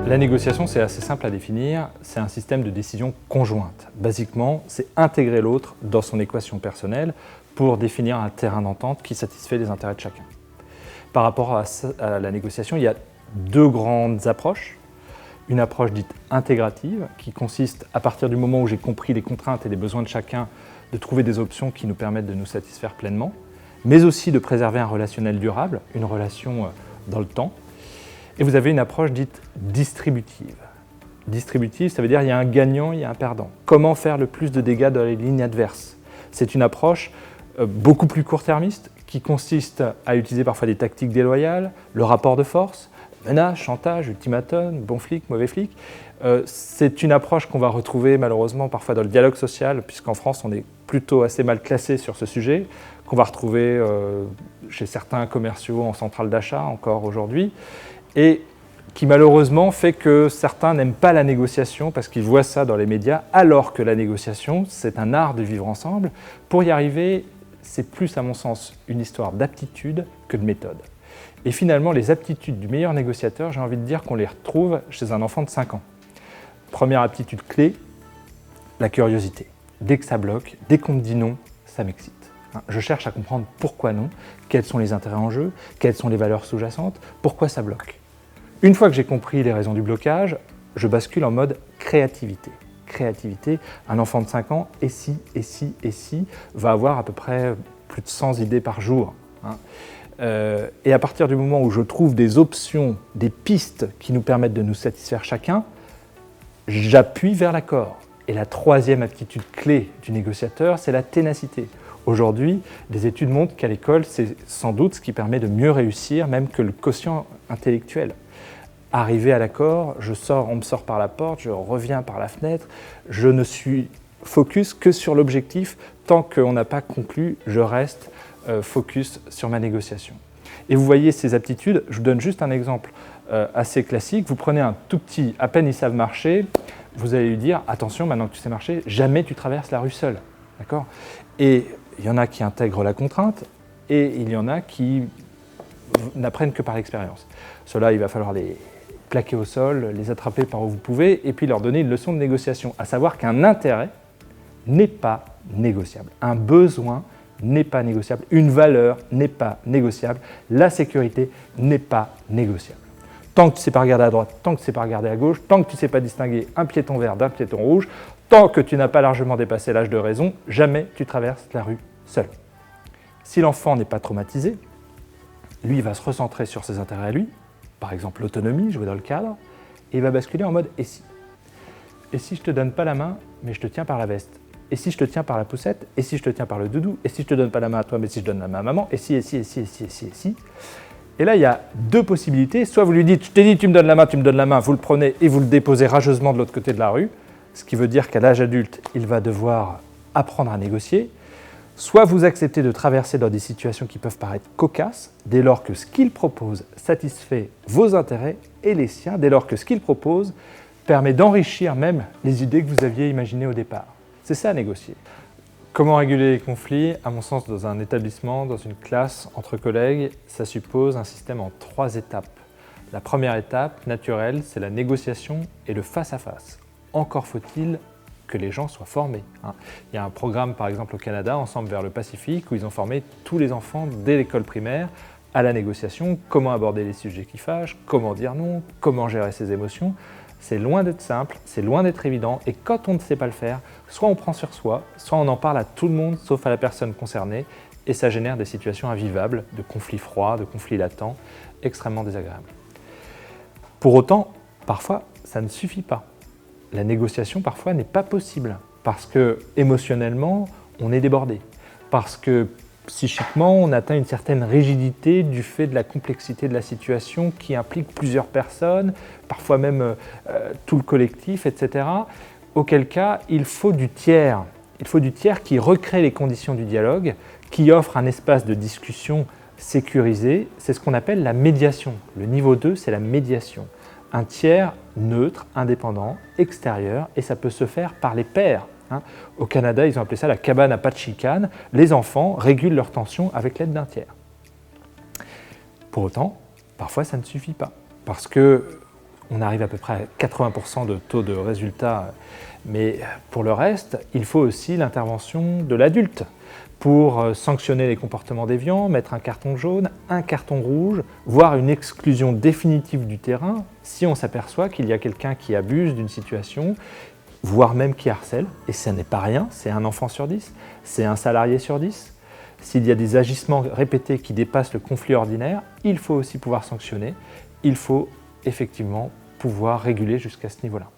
La négociation, c'est assez simple à définir, c'est un système de décision conjointe. Basiquement, c'est intégrer l'autre dans son équation personnelle pour définir un terrain d'entente qui satisfait les intérêts de chacun. Par rapport à la négociation, il y a deux grandes approches. Une approche dite intégrative, qui consiste, à partir du moment où j'ai compris les contraintes et les besoins de chacun, de trouver des options qui nous permettent de nous satisfaire pleinement, mais aussi de préserver un relationnel durable, une relation dans le temps. Et vous avez une approche dite distributive. Distributive, ça veut dire qu'il y a un gagnant, il y a un perdant. Comment faire le plus de dégâts dans les lignes adverses? C'est une approche beaucoup plus court-termiste qui consiste à utiliser parfois des tactiques déloyales, le rapport de force, menace, chantage, ultimatum, bon flic, mauvais flic. C'est une approche qu'on va retrouver malheureusement parfois dans le dialogue social, puisqu'en France on est plutôt assez mal classé sur ce sujet, qu'on va retrouver chez certains commerciaux en centrale d'achat encore aujourd'hui, et qui malheureusement fait que certains n'aiment pas la négociation parce qu'ils voient ça dans les médias, alors que la négociation, c'est un art de vivre ensemble. Pour y arriver, c'est plus à mon sens une histoire d'aptitude que de méthode. Et finalement, les aptitudes du meilleur négociateur, j'ai envie de dire qu'on les retrouve chez un enfant de 5 ans. Première aptitude clé, la curiosité. Dès que ça bloque, dès qu'on me dit non, ça m'excite. Je cherche à comprendre pourquoi non, quels sont les intérêts en jeu, quelles sont les valeurs sous-jacentes, pourquoi ça bloque. Une fois que j'ai compris les raisons du blocage, je bascule en mode créativité. Créativité, un enfant de 5 ans, et si, va avoir à peu près plus de 100 idées par jour. Et à partir du moment où je trouve des options, des pistes qui nous permettent de nous satisfaire chacun, j'appuie vers l'accord. Et la troisième aptitude clé du négociateur, c'est la ténacité. Aujourd'hui, des études montrent qu'à l'école, c'est sans doute ce qui permet de mieux réussir, même que le quotient intellectuel. Arrivé à l'accord, on me sort par la porte, je reviens par la fenêtre, je ne suis focus que sur l'objectif. Tant qu'on n'a pas conclu, je reste focus sur ma négociation. Et vous voyez ces aptitudes, je vous donne juste un exemple assez classique. Vous prenez un tout petit, à peine ils savent marcher, vous allez lui dire « Attention, maintenant que tu sais marcher, jamais tu traverses la rue seul. » D'accord ? Et il y en a qui intègrent la contrainte et il y en a qui n'apprennent que par l'expérience. Ceux-là, il va falloir les plaquer au sol, les attraper par où vous pouvez et puis leur donner une leçon de négociation, à savoir qu'un intérêt n'est pas négociable. Un besoin n'est pas négociable. Une valeur n'est pas négociable. La sécurité n'est pas négociable. Tant que tu ne sais pas regarder à droite, tant que tu ne sais pas regarder à gauche, tant que tu ne sais pas distinguer un piéton vert d'un piéton rouge, tant que tu n'as pas largement dépassé l'âge de raison, jamais tu traverses la rue seul. Si l'enfant n'est pas traumatisé, lui, il va se recentrer sur ses intérêts à lui, par exemple l'autonomie, jouer dans le cadre, et il va basculer en mode « et si ?» Et si je ne te donne pas la main, mais je te tiens par la veste? Et si je te tiens par la poussette? Et si je te tiens par le doudou? Et si je ne te donne pas la main à toi, mais si je donne la main à maman? Et si? Et là, il y a deux possibilités. Soit vous lui dites « je t'ai dit, tu me donnes la main », vous le prenez et vous le déposez rageusement de l'autre côté de la rue, ce qui veut dire qu'à l'âge adulte, il va devoir apprendre à négocier. Soit vous acceptez de traverser dans des situations qui peuvent paraître cocasses, dès lors que ce qu'il propose satisfait vos intérêts et les siens, dès lors que ce qu'il propose permet d'enrichir même les idées que vous aviez imaginées au départ. C'est ça, négocier. Comment réguler les conflits? À mon sens, dans un établissement, dans une classe, entre collègues, ça suppose un système en 3 étapes. La première étape, naturelle, c'est la négociation et le face-à-face. Encore faut-il que les gens soient formés. Il y a un programme, par exemple, au Canada, Ensemble vers le Pacifique, où ils ont formé tous les enfants dès l'école primaire à la négociation, comment aborder les sujets qui fâchent, comment dire non, comment gérer ses émotions. C'est loin d'être simple, c'est loin d'être évident, et quand on ne sait pas le faire, soit on prend sur soi, soit on en parle à tout le monde, sauf à la personne concernée, et ça génère des situations invivables, de conflits froids, de conflits latents, extrêmement désagréables. Pour autant, parfois, ça ne suffit pas. La négociation, parfois, n'est pas possible, parce que émotionnellement, on est débordé, parce que psychiquement, on atteint une certaine rigidité du fait de la complexité de la situation qui implique plusieurs personnes, parfois même tout le collectif, etc. Auquel cas, il faut du tiers. Il faut du tiers qui recrée les conditions du dialogue, qui offre un espace de discussion sécurisé. C'est ce qu'on appelle la médiation. Le niveau 2, c'est la médiation. Un tiers neutre, indépendant, extérieur, et ça peut se faire par les pairs. Au Canada, ils ont appelé ça la cabane à pas de chicane. Les enfants régulent leur tension avec l'aide d'un tiers. Pour autant, parfois ça ne suffit pas. Parce que on arrive à peu près à 80% de taux de résultat. Mais pour le reste, il faut aussi l'intervention de l'adulte pour sanctionner les comportements déviants, mettre un carton jaune, un carton rouge, voire une exclusion définitive du terrain si on s'aperçoit qu'il y a quelqu'un qui abuse d'une situation, voire même qui harcèle. Et ça n'est pas rien, c'est un enfant sur 10, c'est un salarié sur 10. S'il y a des agissements répétés qui dépassent le conflit ordinaire, il faut aussi pouvoir sanctionner, il faut effectivement pouvoir réguler jusqu'à ce niveau-là.